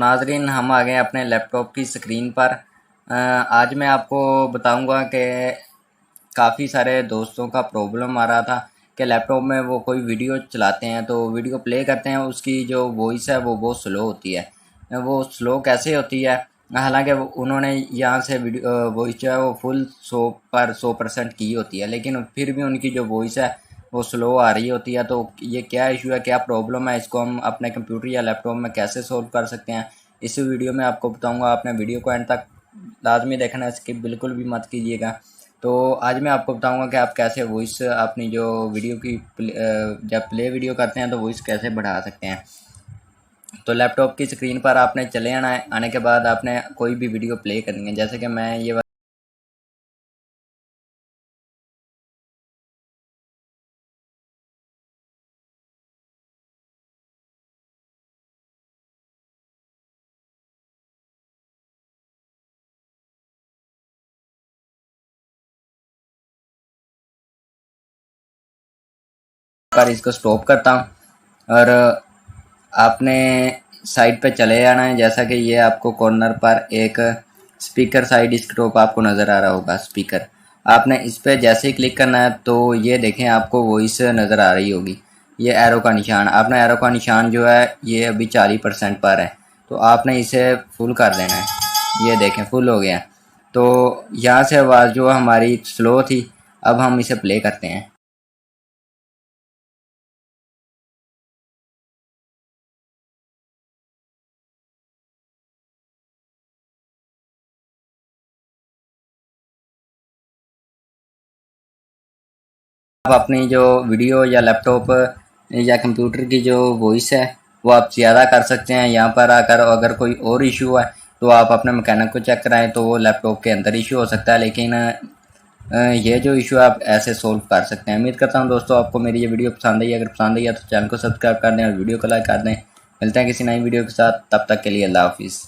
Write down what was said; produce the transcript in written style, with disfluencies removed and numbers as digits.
नाज़रीन, हम आ गए अपने लैपटॉप की स्क्रीन पर। आज मैं आपको बताऊंगा कि काफ़ी सारे दोस्तों का प्रॉब्लम आ रहा था कि लैपटॉप में वो कोई वीडियो चलाते हैं तो वीडियो प्ले करते हैं, उसकी जो वॉइस है वो बहुत स्लो होती है। वो स्लो कैसे होती है, हालांकि उन्होंने यहाँ से वीडियो वॉइस जो है वो फुल 100% की होती है, लेकिन फिर भी उनकी जो वॉइस है वो स्लो आ रही होती है। तो ये क्या इशू है, क्या प्रॉब्लम है, इसको हम अपने कंप्यूटर या लैपटॉप में कैसे सोल्व कर सकते हैं, इस वीडियो में आपको बताऊंगा। आपने वीडियो को एंड तक लाजमी देखना है, स्किप बिल्कुल भी मत कीजिएगा। तो आज मैं आपको बताऊंगा कि आप कैसे वॉइस अपनी जो वीडियो की जब प्ले वीडियो करते हैं तो वॉइस कैसे बढ़ा सकते हैं। तो लैपटॉप की स्क्रीन पर आपने चले आना है। आने के बाद आपने कोई भी वीडियो प्ले करनी है, जैसे कि मैं ये पर इसको स्टॉप करता हूँ और आपने साइड पे चले जाना है। जैसा कि ये आपको कॉर्नर पर एक स्पीकर साइड स्क्रोप आपको नज़र आ रहा होगा, स्पीकर। आपने इस पे जैसे ही क्लिक करना है तो ये देखें आपको वॉइस नज़र आ रही होगी, ये एरो का निशान। आपने एरो का निशान जो है ये अभी 40% पर है, तो आपने इसे फुल कर देना है। ये देखें फुल हो गया। तो यहाँ से आवाज़ जो हमारी स्लो थी, अब हम इसे प्ले करते हैं। आप अपनी जो वीडियो या लैपटॉप या कंप्यूटर की जो वॉइस है वो आप ज़्यादा कर सकते हैं। यहाँ पर आकर अगर कोई और इशू है तो आप अपने मैकेनिक को चेक कराएं, तो वो लैपटॉप के अंदर इशू हो सकता है, लेकिन ये जो इशू है आप ऐसे सोल्व कर सकते हैं। उम्मीद करता हूँ दोस्तों आपको मेरी ये वीडियो पसंद आई। अगर पसंद आई है तो चैनल को सब्सक्राइब कर दें और वीडियो को लाइक कर दें। मिलते हैं किसी नई वीडियो के साथ, तब तक के लिए अल्लाह हाफिज़।